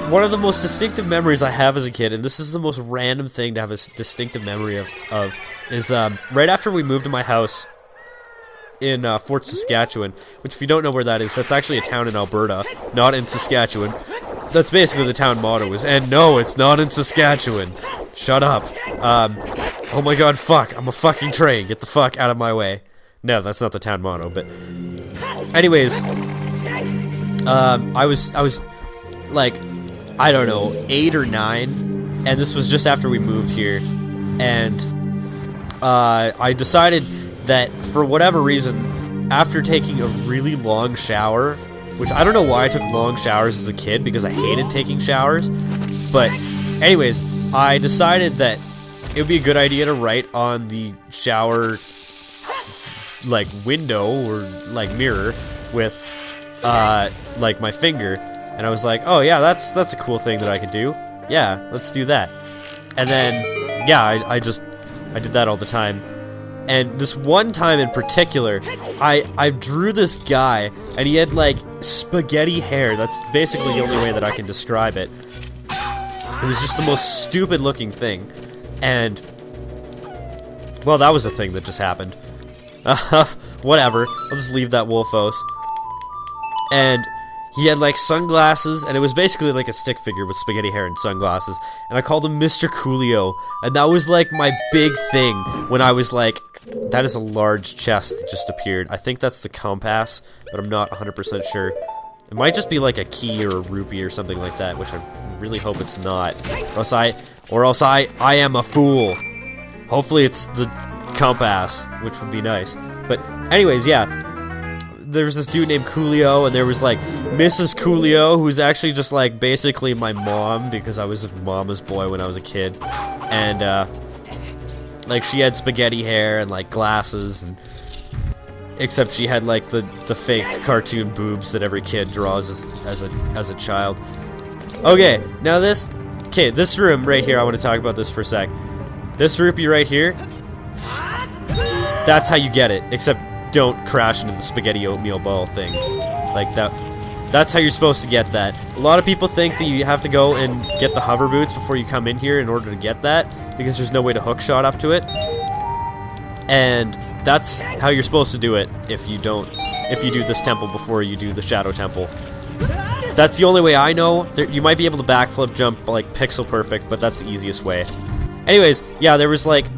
one of the most distinctive memories I have as a kid, and this is the most random thing to have a distinctive memory of is right after we moved to my house in Fort Saskatchewan, which if you don't know where that is, that's actually a town in Alberta, not in Saskatchewan. That's basically the town motto is, and no, it's not in Saskatchewan. Shut up. Oh my god, fuck, I'm a fucking train, get the fuck out of my way. No, that's not the town motto, but anyways, I was like, I don't know, 8 or 9, and this was just after we moved here, and I decided that for whatever reason, after taking a really long shower, which I don't know why I took long showers as a kid, because I hated taking showers, but anyways, I decided that it would be a good idea to write on the shower, like, window, or, like, mirror, with, like, my finger, and I was like, oh yeah, that's a cool thing that I could do, yeah, let's do that, and then, yeah, I did that all the time. And this one time in particular, I drew this guy, and he had, like, spaghetti hair. That's basically the only way that I can describe it. It was just the most stupid looking thing. And, well, that was a thing that just happened. Whatever. I'll just leave that Wolfos. And he had, like, sunglasses, and it was basically like a stick figure with spaghetti hair and sunglasses. And I called him Mr. Coolio. And that was, like, my big thing when I was, like, that is a large chest that just appeared. I think that's the compass, but I'm not 100% sure. It might just be, like, a key or a rupee or something like that, which I really hope it's not. Or else I am a fool. Hopefully it's the compass, which would be nice. But anyways, yeah. There was this dude named Coolio, and there was, like, Mrs. Coolio, who's actually just, like, basically my mom, because I was a mama's boy when I was a kid. And, like, she had spaghetti hair and, like, glasses, and except she had, like, the fake cartoon boobs that every kid draws as a child. Okay, now this room right here, I want to talk about this for a sec. This rupee right here, that's how you get it, except don't crash into the spaghetti oatmeal ball thing. Like, that's how you're supposed to get that. A lot of people think that you have to go and get the hover boots before you come in here in order to get that, because there's no way to hook shot up to it. And that's how you're supposed to do it if you do this temple before you do the Shadow Temple. That's the only way I know. You might be able to backflip jump like pixel perfect, but that's the easiest way. Anyways, yeah, there was like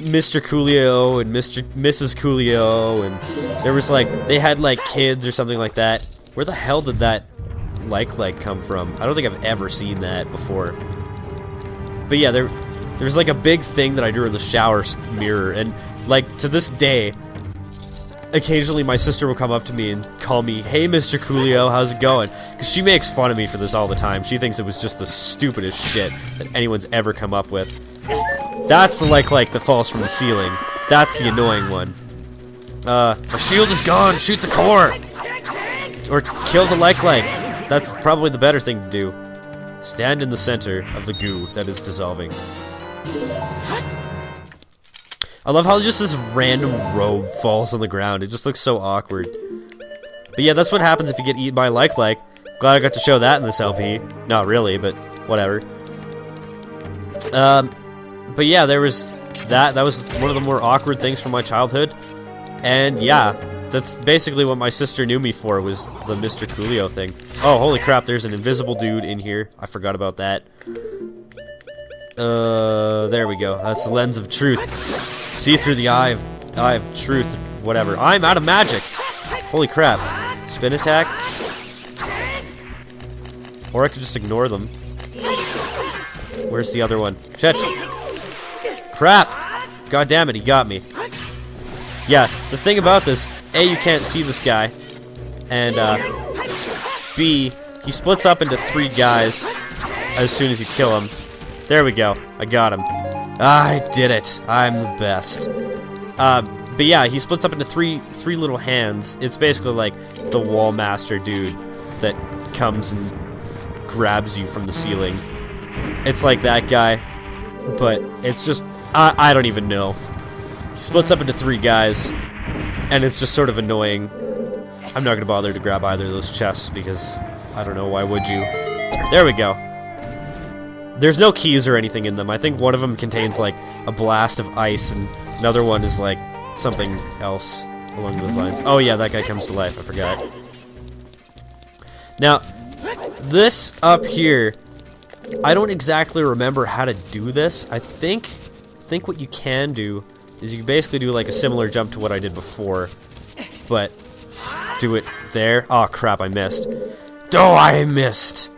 Mr. Coolio and Mrs. Coolio, and there was like, they had like kids or something like that. Where the hell did that like come from? I don't think I've ever seen that before. But yeah, there was like a big thing that I drew in the shower mirror, and like to this day, occasionally my sister will come up to me and call me, "Hey, Mr. Coolio, how's it going?" Because she makes fun of me for this all the time. She thinks it was just the stupidest shit that anyone's ever come up with. That's the like that falls from the ceiling. That's the annoying one. My shield is gone. Shoot the core. Or kill the like. That's probably the better thing to do. Stand in the center of the goo that is dissolving. I love how just this random robe falls on the ground. It just looks so awkward. But yeah, that's what happens if you get eaten by a like. Glad I got to show that in this LP. Not really, but whatever. But yeah, there was that. That was one of the more awkward things from my childhood. And yeah, that's basically what my sister knew me for, was the Mr. Coolio thing. Oh, holy crap, there's an invisible dude in here. I forgot about that. There we go. That's the lens of truth. See through the eye of truth, whatever. I'm out of magic! Holy crap. Spin attack? Or I could just ignore them. Where's the other one? Shit! Crap! God damn it, he got me. Yeah, the thing about this, A, you can't see this guy, and B, he splits up into 3 guys as soon as you kill him. There we go, I got him. I did it, I'm the best. But yeah, he splits up into three little hands. It's basically like the wall master dude that comes and grabs you from the ceiling. It's like that guy, but it's just, I don't even know. He splits up into 3 guys, and it's just sort of annoying. I'm not gonna bother to grab either of those chests because, I don't know, why would you? There we go. There's no keys or anything in them. I think one of them contains, like, a blast of ice, and another one is, like, something else along those lines. Oh, yeah, that guy comes to life. I forgot. Now, this up here, I don't exactly remember how to do this. I think what you can do is you can basically do, like, a similar jump to what I did before, but do it there. Oh, crap, I missed. Oh, I missed!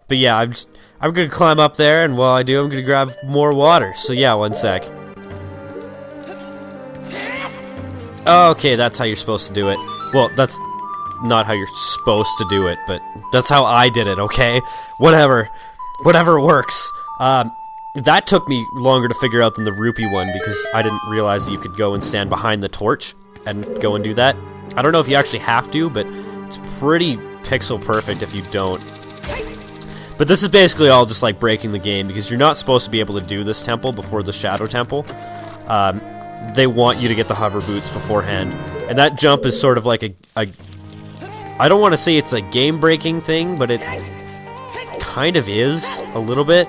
But yeah, I'm gonna climb up there, and while I do, I'm gonna grab more water. So yeah, one sec. Okay, that's how you're supposed to do it. Well, that's not how you're supposed to do it, but that's how I did it, okay? Whatever works. That took me longer to figure out than the rupee one, because I didn't realize that you could go and stand behind the torch and go and do that. I don't know if you actually have to, but it's pretty pixel perfect if you don't. But this is basically all just like breaking the game, because you're not supposed to be able to do this temple before the Shadow Temple. They want you to get the hover boots beforehand. And that jump is sort of like a I don't want to say it's a game-breaking thing, but it kind of is, a little bit,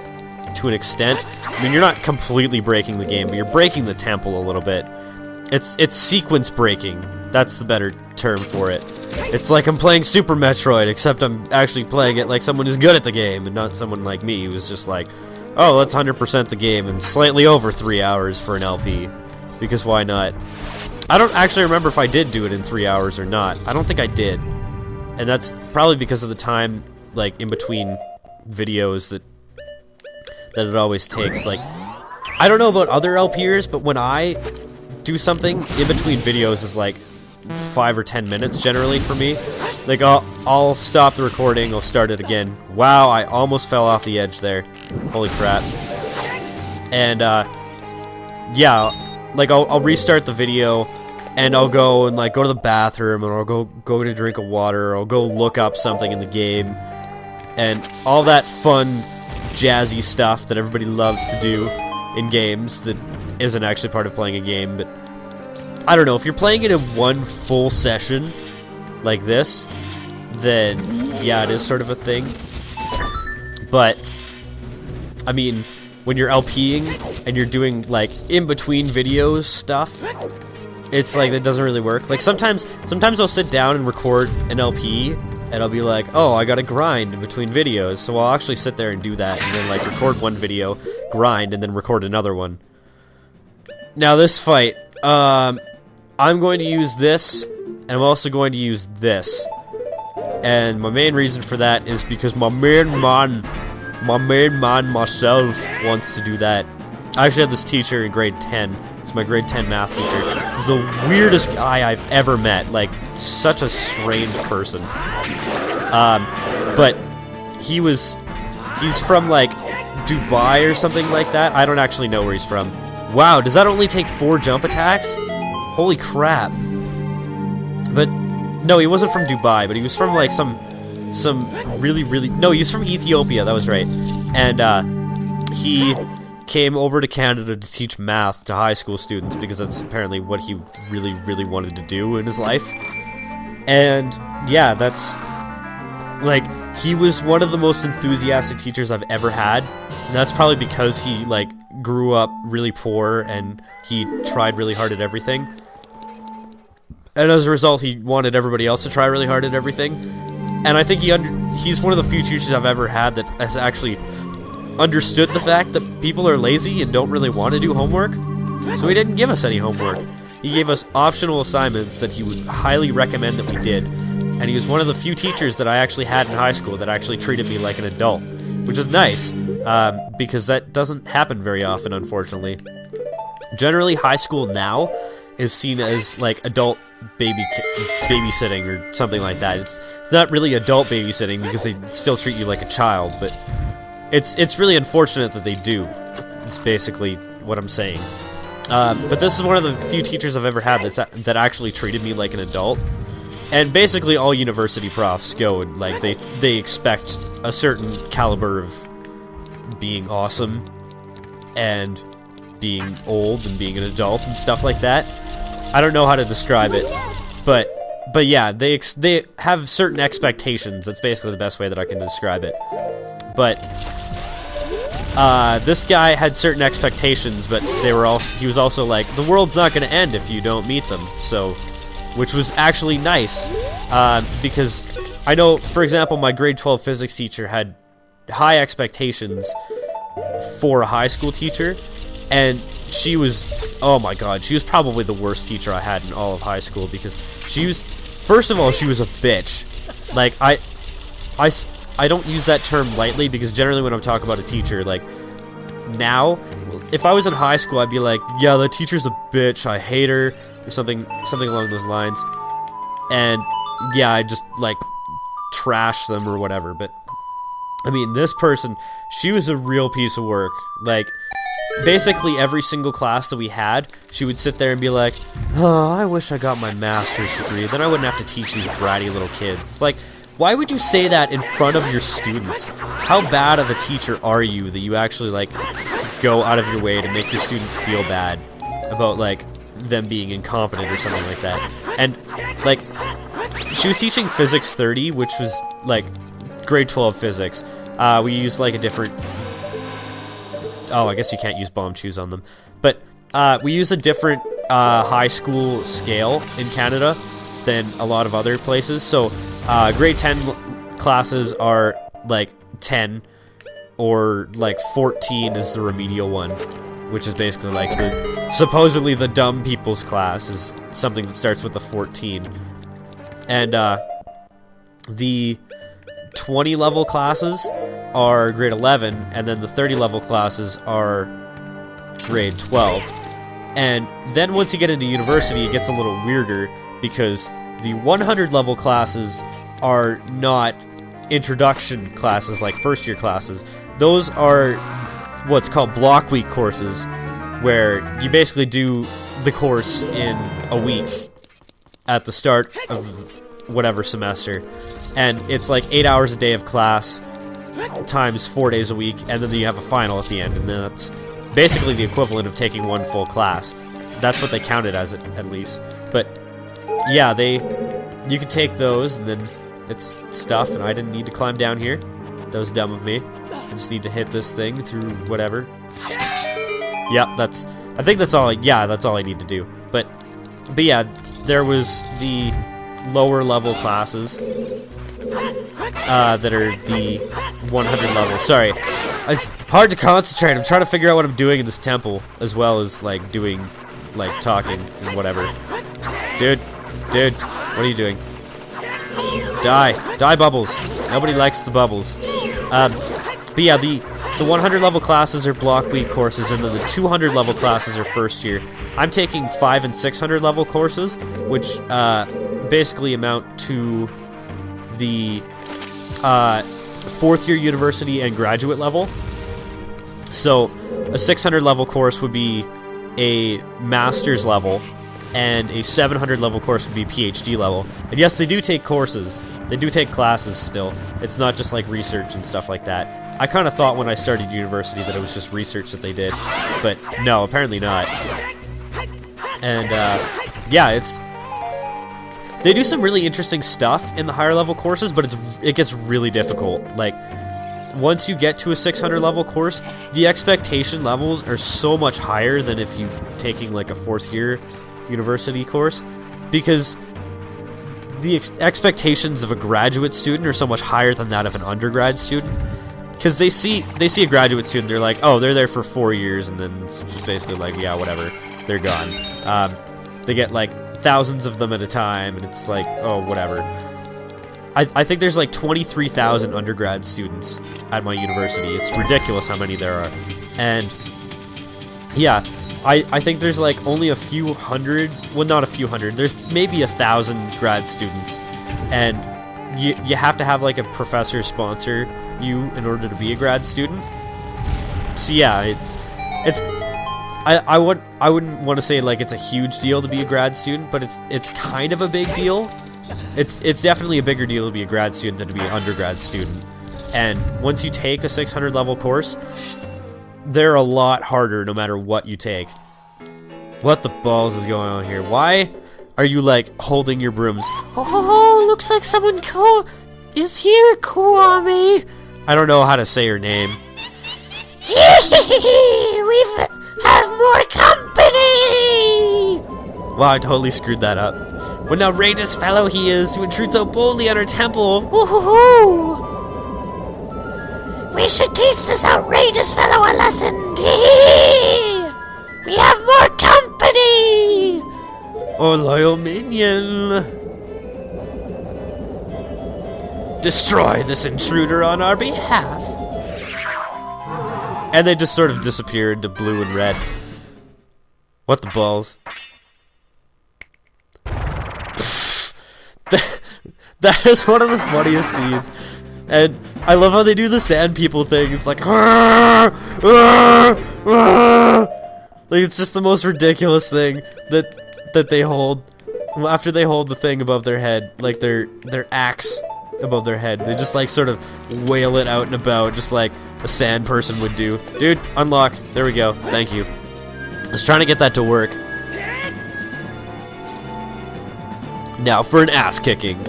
to an extent. I mean, you're not completely breaking the game, but you're breaking the temple a little bit. It's sequence breaking. That's the better term for it. It's like I'm playing Super Metroid, except I'm actually playing it like someone who's good at the game, and not someone like me who's just like, oh, let's 100% the game in slightly over 3 hours for an LP. Because why not? I don't actually remember if I did do it in 3 hours or not. I don't think I did. And that's probably because of the time, like, in between videos that it always takes. Like, I don't know about other LPers, but when I do something, in between videos is like 5 or 10 minutes generally for me. Like, I'll stop the recording, I'll start it again. Wow, I almost fell off the edge there. Holy crap. And, yeah, like, I'll restart the video, and I'll go and, like, go to the bathroom, and I'll go get a drink of water, or I'll go look up something in the game, and all that fun, jazzy stuff that everybody loves to do in games that isn't actually part of playing a game. But I don't know, if you're playing it in one full session like this, then yeah, it is sort of a thing. But I mean, when you're LPing and you're doing like in between videos stuff, it's like it doesn't really work. Like sometimes I'll sit down and record an LP, and I'll be like, oh, I gotta grind in between videos, so I'll actually sit there and do that, and then like record one video, grind, and then record another one. Now this fight, I'm going to use this, and I'm also going to use this. And my main reason for that is because my main man myself wants to do that. I actually had this teacher in grade 10. It's my grade 10 math teacher. He's the weirdest guy I've ever met. Like, such a strange person. But he's from like Dubai or something like that. I don't actually know where he's from. Wow, does that only take 4 jump attacks? Holy crap. But no, he wasn't from Dubai, but he was from like some really no, he was from Ethiopia, that was right. And he came over to Canada to teach math to high school students because that's apparently what he really wanted to do in his life. And yeah, that's like, he was one of the most enthusiastic teachers I've ever had, and that's probably because he like grew up really poor and he tried really hard at everything. And as a result, he wanted everybody else to try really hard at everything. And I think he's one of the few teachers I've ever had that has actually understood the fact that people are lazy and don't really want to do homework. So he didn't give us any homework. He gave us optional assignments that he would highly recommend that we did. And he was one of the few teachers that I actually had in high school that actually treated me like an adult, which is nice, because that doesn't happen very often, unfortunately. Generally, high school now is seen as like adult babysitting or something like that. It's not really adult babysitting because they still treat you like a child, but it's really unfortunate that they do. It's basically what I'm saying. But this is one of the few teachers I've ever had that actually treated me like an adult. And basically all university profs go and like they expect a certain caliber of being awesome and being old and being an adult and stuff like that. I don't know how to describe it, but yeah, they have certain expectations. That's basically the best way that I can describe it. But this guy had certain expectations, but he was also like, the world's not going to end if you don't meet them. So, which was actually nice, because I know, for example, my grade 12 physics teacher had high expectations for a high school teacher, and she was, oh my god, she was probably the worst teacher I had in all of high school, because first of all, she was a bitch. Like, I don't use that term lightly, because generally when I'm talking about a teacher, like, now, if I was in high school, I'd be like, yeah, the teacher's a bitch, I hate her, or something along those lines, and, yeah, I just, like, trash them or whatever, but, I mean, this person, she was a real piece of work. Like, basically every single class that we had, she would sit there and be like, oh, I wish I got my master's degree, then I wouldn't have to teach these bratty little kids. It's like, why would you say that in front of your students? How bad of a teacher are you that you actually, like, go out of your way to make your students feel bad about, like, them being incompetent or something like that? And, like, she was teaching Physics 30, which was, like, grade 12 physics. We used, like, a different... Oh, I guess you can't use bomb shoes on them. But, we use a different, high school scale in Canada than a lot of other places. So, grade 10 classes are, like, 10, or, like, 14 is the remedial one, which is basically, like, supposedly the dumb people's class is something that starts with a 14. And, the 20 level classes are grade 11, and then the 30 level classes are grade 12. And then once you get into university, it gets a little weirder, because the 100 level classes are not introduction classes like first year classes. Those are what's called block week courses, where you basically do the course in a week at the start of whatever semester. And it's like 8 hours a day of class times 4 days a week, and then you have a final at the end, and then that's basically the equivalent of taking one full class. That's what they counted as, at least. But yeah, you could take those, and then it's stuff, and I didn't need to climb down here. That was dumb of me. I just need to hit this thing through whatever. Yep, I think that's all. Yeah, that's all I need to do. But yeah, there was the lower level classes that are the 100 level. Sorry, it's hard to concentrate. I'm trying to figure out what I'm doing in this temple, as well as, like, doing, like, talking and whatever. Dude, what are you doing? Die, Bubbles. Nobody likes the Bubbles. But yeah, the 100 level classes are block week courses, and then the 200 level classes are first year. I'm taking 500 and 600 level courses, which basically amount to the fourth year university and graduate level. So a 600 level course would be a master's level, and a 700 level course would be PhD level. And yes, they do take courses. They do take classes still. It's not just like research and stuff like that. I kind of thought when I started university that it was just research that they did, but no, apparently not. And yeah, they do some really interesting stuff in the higher level courses, but it gets really difficult. Like, once you get to a 600 level course, the expectation levels are so much higher than if you taking like a fourth year university course, because the expectations of a graduate student are so much higher than that of an undergrad student. Because they see a graduate student, they're like, oh, they're there for 4 years, and then it's just basically like, yeah, whatever, they're gone. They get like thousands of them at a time, and it's like, oh, whatever. I think there's like 23,000 undergrad students at my university. It's ridiculous how many there are. And yeah, I think there's like only a few hundred, well, not a few hundred, there's maybe 1,000 grad students, and you have to have like a professor sponsor you in order to be a grad student. So yeah, I wouldn't want to say like it's a huge deal to be a grad student, but it's kind of a big deal. It's definitely a bigger deal to be a grad student than to be an undergrad student. And once you take a 600 level course, they're a lot harder no matter what you take. What the balls is going on here? Why are you like holding your brooms? Oh, looks like someone is here, Kuami. I don't know how to say her name. We have more company! Wow, I totally screwed that up. What an outrageous fellow he is to intrude so boldly on our temple. Woohoo! We should teach this outrageous fellow a lesson. We have more company! Oh, loyal minion. Destroy this intruder on our behalf. And they just sort of disappear into blue and red. What the balls? That is one of the funniest scenes. And I love how they do the sand people thing. It's like, like it's just the most ridiculous thing that they hold. After they hold the thing above their head, like their axe above their head, they just like sort of wail it out and about, just like a sand person would do. Dude, unlock. There we go. Thank you. I was trying to get that to work. Now for an ass kicking.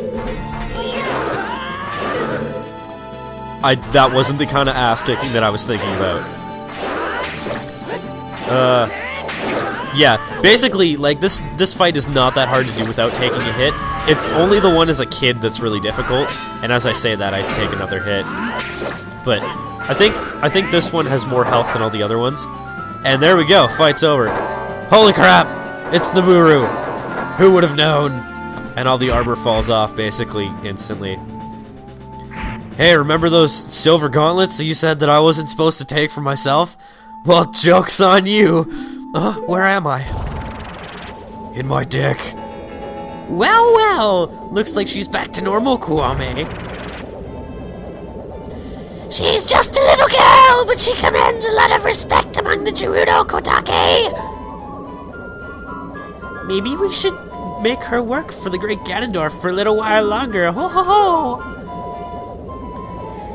That wasn't the kind of ass kicking that I was thinking about. Yeah, basically, like, this fight is not that hard to do without taking a hit. It's only the one as a kid that's really difficult, and as I say that, I take another hit. But I think this one has more health than all the other ones. And there we go, fight's over. Holy crap! It's Naburu! Who would have known? And all the armor falls off, basically, instantly. Hey, remember those silver gauntlets that you said that I wasn't supposed to take for myself? Well, joke's on you! Where am I? In my dick. Well, well! Looks like she's back to normal, Kuame. She's just a little girl, but she commands a lot of respect among the Gerudo Kotake. Maybe we should make her work for the great Ganondorf for a little while longer. Ho ho ho!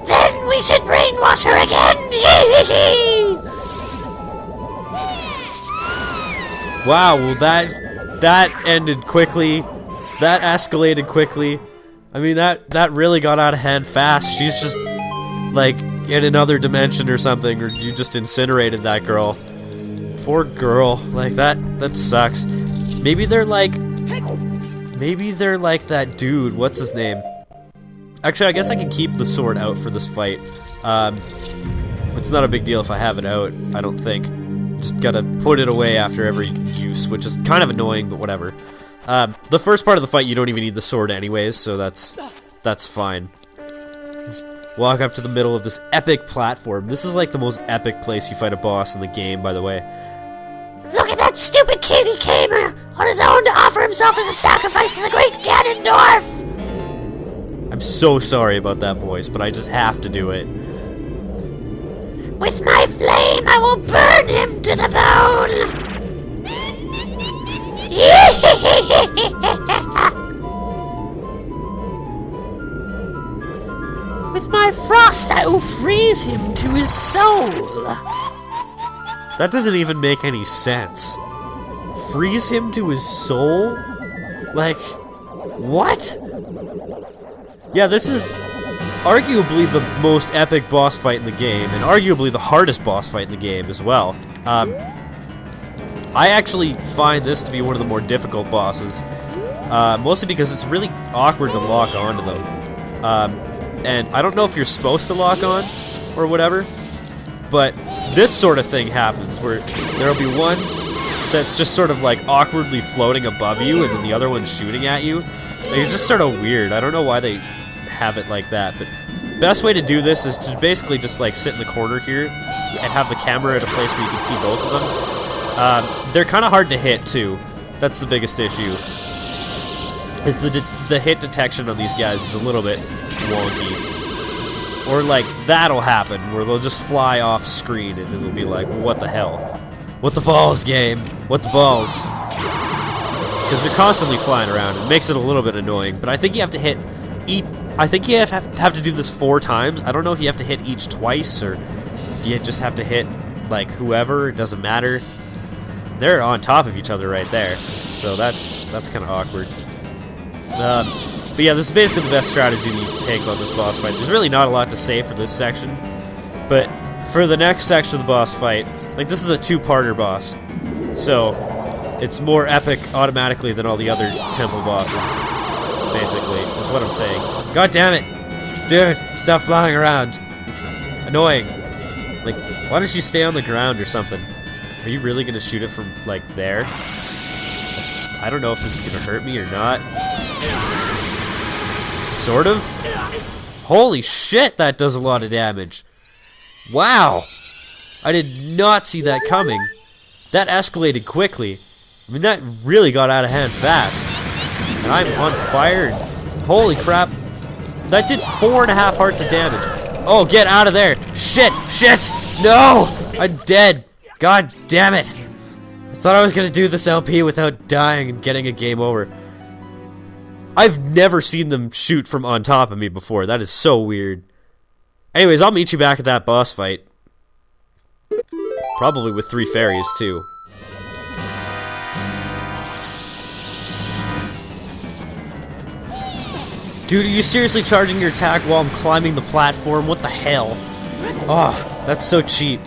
Then we should brainwash her again. Wow, well that ended quickly. That escalated quickly. I mean, that really got out of hand fast. She's just like in another dimension or something, or you just incinerated that girl. Poor girl. Like that sucks. Maybe they're like that dude. What's his name? Actually, I guess I can keep the sword out for this fight. It's not a big deal if I have it out, I don't think. Just gotta put it away after every use, which is kind of annoying, but whatever. The first part of the fight, you don't even need the sword anyways, so that's fine. Just walk up to the middle of this epic platform. This is like the most epic place you fight a boss in the game, by the way. Look at that stupid kid, he came on his own to offer himself as a sacrifice to the great Ganondorf! I'm so sorry about that voice, but I just have to do it. With my flame, I will burn him to the bone! With my frost, I will freeze him to his soul! That doesn't even make any sense. Freeze him to his soul? Like, what? Yeah, this is arguably the most epic boss fight in the game, and arguably the hardest boss fight in the game as well. I actually find this to be one of the more difficult bosses, mostly because it's really awkward to lock onto them. And I don't know if you're supposed to lock on, or whatever, but this sort of thing happens, where there'll be one that's just sort of like awkwardly floating above you, and then the other one's shooting at you. Like, it's just sort of weird. I don't know why they have it like that, but best way to do this is to basically just like sit in the corner here and have the camera at a place where you can see both of them. They're kind of hard to hit too. That's the biggest issue. Is the hit detection on these guys is a little bit wonky. Or like that'll happen where they'll just fly off screen and it'll be like, what the hell? What the balls, game? What the balls? Because they're constantly flying around. It makes it a little bit annoying, but I think you have to hit I think you have to do this 4 times. I don't know if you have to hit each twice or if you just have to hit like whoever. It doesn't matter. They're on top of each other right there, so that's kind of awkward. But yeah, this is basically the best strategy you can take on this boss fight. There's really not a lot to say for this section, but for the next section of the boss fight, like, this is a two-parter boss, so it's more epic automatically than all the other temple bosses, basically, is what I'm saying. God damn it! Dude, stop flying around. It's annoying. Like, why don't you stay on the ground or something? Are you really gonna shoot it from, like, there? I don't know if this is gonna hurt me or not. Sort of? Holy shit, that does a lot of damage. Wow! I did not see that coming. That escalated quickly. I mean, that really got out of hand fast. And I'm on fire. Holy crap. That did 4.5 hearts of damage. Oh, get out of there. Shit, shit, no! I'm dead. God damn it. I thought I was gonna do this LP without dying and getting a game over. I've never seen them shoot from on top of me before. That is so weird. Anyways, I'll meet you back at that boss fight. Probably with 3 fairies, too. Dude, are you seriously charging your attack while I'm climbing the platform? What the hell? Oh, that's so cheap.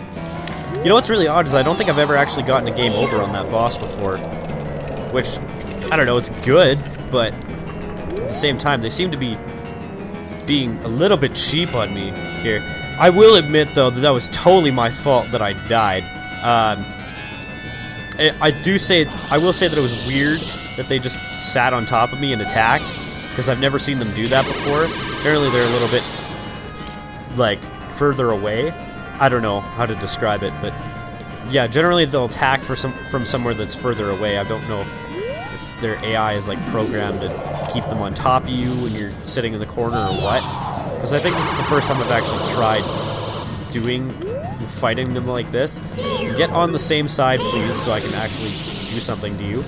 You know what's really odd is I don't think I've ever actually gotten a game over on that boss before. Which, I don't know, it's good, but at the same time, they seem to be being a little bit cheap on me here. I will admit, though, that was totally my fault that I died. I will say that it was weird that they just sat on top of me and attacked, because I've never seen them do that before. Generally, they're a little bit, like, further away. I don't know how to describe it, but yeah, generally they'll attack from somewhere that's further away. I don't know if their AI is, like, programmed to keep them on top of you when you're sitting in the corner or what. Because I think this is the first time I've actually tried fighting them like this. Get on the same side, please, so I can actually do something to you.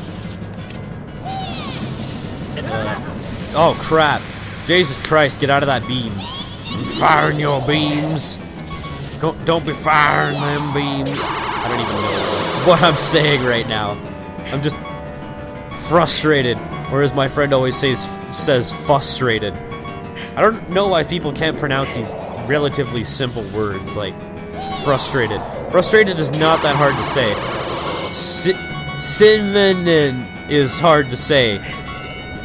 Oh, crap. Jesus Christ, get out of that beam. I'm firing your beams. Don't be firing them beams. I don't even know what I'm saying right now. I'm just frustrated, or as my friend always says frustrated. I don't know why people can't pronounce these relatively simple words, like frustrated. Frustrated is not that hard to say. Cinnamon is hard to say.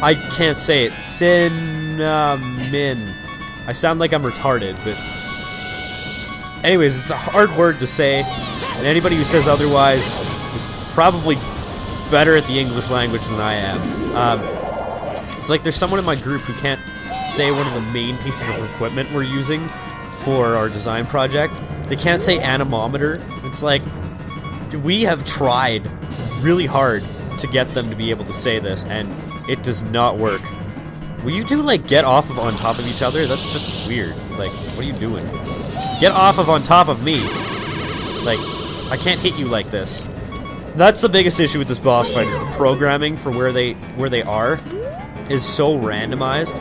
I can't say it. Cinnamon. I sound like I'm retarded, but anyways, it's a hard word to say, and anybody who says otherwise is probably better at the English language than I am. It's like there's someone in my group who can't say one of the main pieces of equipment we're using for our design project. They can't say anemometer. It's like, we have tried really hard to get them to be able to say this, and it does not work. Will you two, like, get off of on top of each other? That's just weird. Like, what are you doing? Get off of on top of me. Like, I can't hit you like this. That's the biggest issue with this boss fight, is the programming for where they are is so randomized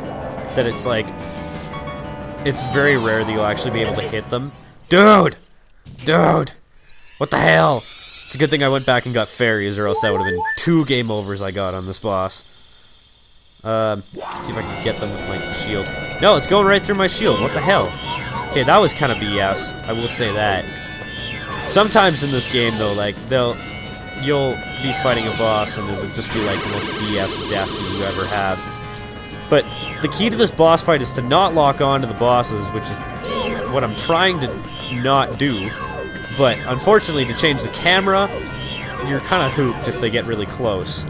that it's like, it's very rare that you'll actually be able to hit them. Dude! Dude! What the hell? It's a good thing I went back and got fairies, or else that would have been 2 game overs I got on this boss. See if I can get them with my shield. No, it's going right through my shield. What the hell? Okay, that was kind of BS. I will say that. Sometimes in this game, though, like, you'll be fighting a boss and it'll just be like the most BS death that you ever have. But the key to this boss fight is to not lock on to the bosses, which is what I'm trying to not do. But unfortunately, to change the camera, you're kind of hooped if they get really close.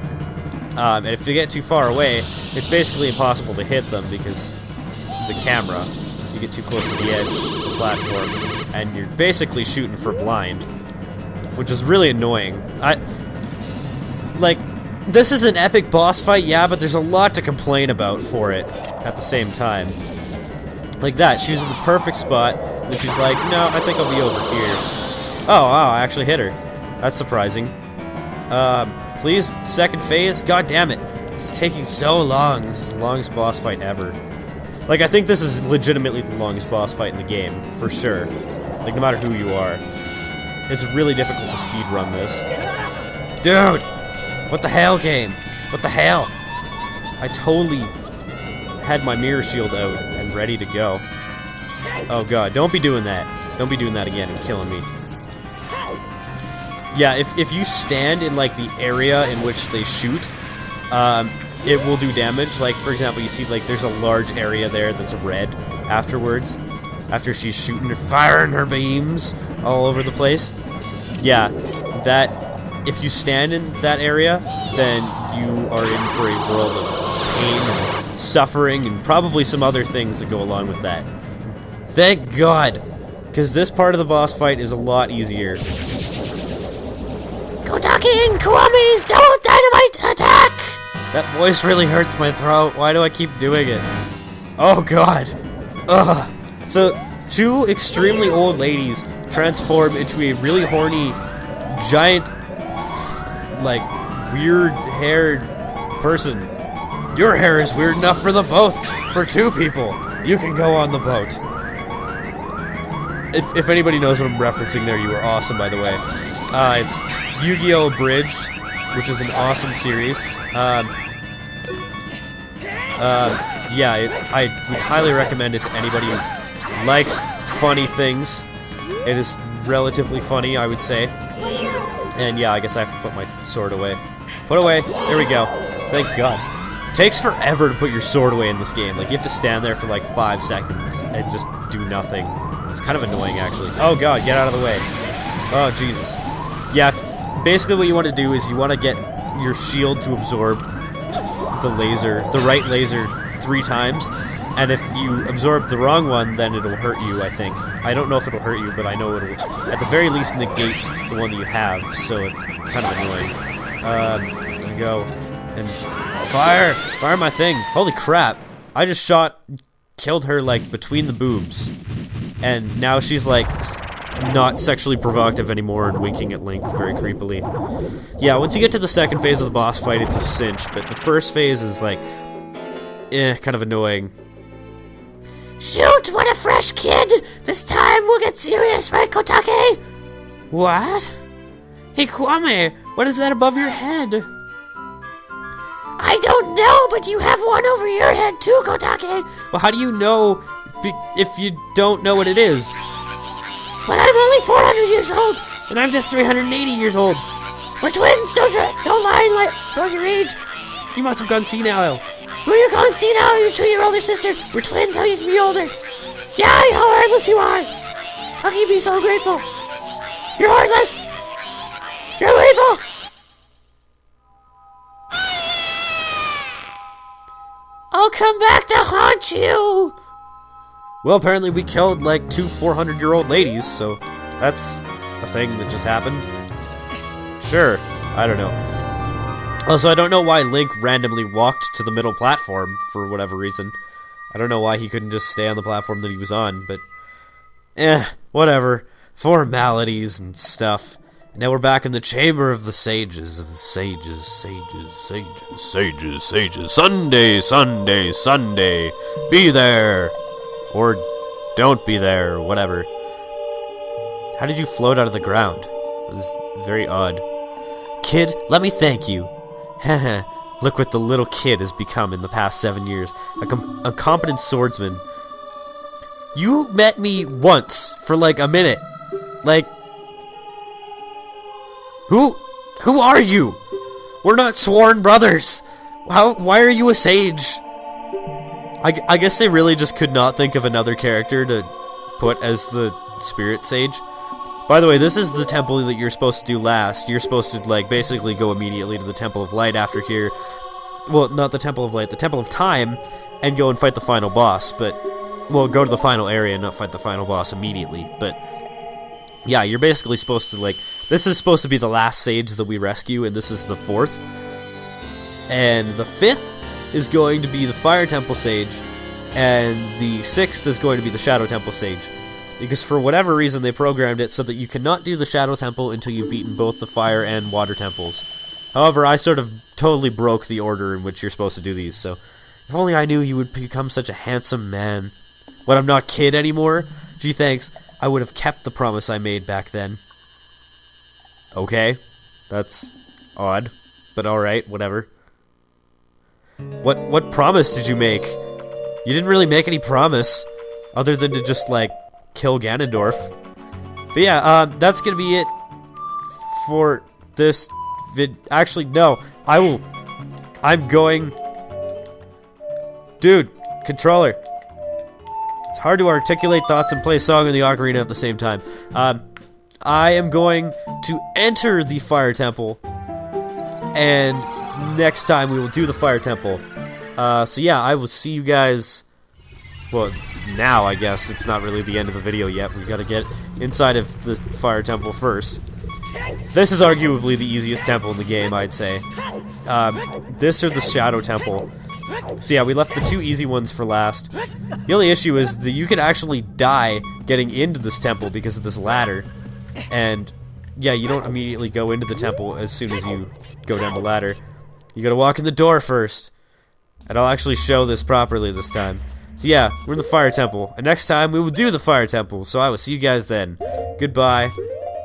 And if they get too far away, it's basically impossible to hit them because the camera. You get too close to the edge of the platform, and you're basically shooting for blind, which is really annoying. This is an epic boss fight, yeah, but there's a lot to complain about for it at the same time. Like that, she was in the perfect spot, and then she's like, no, I think I'll be over here. Oh, wow, I actually hit her. That's surprising. Please, second phase? God damn it. It's taking so long. This is the longest boss fight ever. Like, I think this is legitimately the longest boss fight in the game, for sure. Like, no matter who you are. It's really difficult to speedrun this. Dude! What the hell, game? What the hell? I totally had my mirror shield out and ready to go. Oh god, don't be doing that. Don't be doing that again and killing me. Yeah, if you stand in, like, the area in which they shoot, it will do damage. Like, for example, you see, like, there's a large area there that's red afterwards. After she's shooting and firing her beams all over the place. Yeah, that... If you stand in that area, then you are in for a world of pain and suffering and probably some other things that go along with that. Thank God! Because this part of the boss fight is a lot easier. Kotake and Kiwame's double dynamite attack! That voice really hurts my throat. Why do I keep doing it? Oh God! Ugh! So, two extremely old ladies transform into a really horny, giant, like, weird-haired person. Your hair is weird enough for the both. For two people. You can go on the boat. If anybody knows what I'm referencing there, you are awesome, by the way. It's Yu-Gi-Oh! Abridged, which is an awesome series. Yeah, I would highly recommend it to anybody who likes funny things. It is relatively funny, I would say. And yeah, I guess I have to put my sword away. Put away. There we go. Thank God. It takes forever to put your sword away in this game. Like, you have to stand there for like 5 seconds and just do nothing. It's kind of annoying, actually. Oh God, get out of the way. Oh, Jesus. Yeah, basically what you want to do is you want to get your shield to absorb the right laser 3 times. And if you absorb the wrong one, then it'll hurt you, I think. I don't know if it'll hurt you, but I know it'll, at the very least, negate the one that you have, so it's kind of annoying. There we go. And fire! Fire my thing! Holy crap! I just killed her, like, between the boobs. And now she's, like, not sexually provocative anymore and winking at Link very creepily. Yeah, once you get to the second phase of the boss fight, it's a cinch, but the first phase is, like, kind of annoying. Shoot, what a fresh kid! This time we'll get serious, right, Kotake? What? Hey, Kwame, what is that above your head? I don't know, but you have one over your head too, Kotake. Well, how do you know if you don't know what it is? But I'm only 400 years old. And I'm just 380 years old. We're twins, don't lie and about your age. You must have gone senile. Who are you calling senile? You're 2 year older sister. We're twins, how you can be older? Yeah, how heartless you are. How can you be so ungrateful? You're heartless. You're ungrateful. I'll come back to haunt you. Well, apparently we killed like 2 400-year-old ladies, so that's a thing that just happened. Sure, I don't know. Also, I don't know why Link randomly walked to the middle platform for whatever reason. I don't know why he couldn't just stay on the platform that he was on, but whatever. Formalities and stuff. And now we're back in the Chamber of the Sages, sages. Sunday, Sunday, Sunday. Be there. Or don't be there, or whatever. How did you float out of the ground? It was very odd. Kid, let me thank you. Look what the little kid has become in the past 7 years. A competent swordsman. You met me once for like a minute. Like, who are you? We're not sworn brothers. Why are you a sage? I guess they really just could not think of another character to put as the spirit sage. By the way, this is the temple that you're supposed to do last. You're supposed to, like, basically go immediately to the Temple of Light after here. Well, not the Temple of Light, the Temple of Time, and go and fight the final boss, but... Well, go to the final area and not fight the final boss immediately, but... Yeah, you're basically supposed to, like... This is supposed to be the last sage that we rescue, and this is the 4th. And the 5th is going to be the Fire Temple Sage, and the 6th is going to be the Shadow Temple Sage. Because for whatever reason they programmed it so that you cannot do the Shadow Temple until you've beaten both the Fire and Water Temples. However, I sort of totally broke the order in which you're supposed to do these, so... If only I knew you would become such a handsome man. When I'm not Kid anymore, gee thanks, I would have kept the promise I made back then. Okay, that's odd, but alright, whatever. What promise did you make? You didn't really make any promise, other than to just, like, kill Ganondorf. But yeah, that's gonna be it for this Actually, no. I'm going... Dude, controller. It's hard to articulate thoughts and play a song in the Ocarina at the same time. I am going to enter the Fire Temple, and next time we will do the Fire Temple. So yeah, I will see you guys... Well, now, I guess. It's not really the end of the video yet. We gotta get inside of the Fire Temple first. This is arguably the easiest temple in the game, I'd say. This or the Shadow Temple. So yeah, we left the two easy ones for last. The only issue is that you could actually die getting into this temple because of this ladder. And, yeah, you don't immediately go into the temple as soon as you go down the ladder. You gotta walk in the door first. And I'll actually show this properly this time. So yeah, we're in the Fire Temple. And next time we will do the Fire Temple. So I will see you guys then. Goodbye.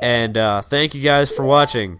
And thank you guys for watching.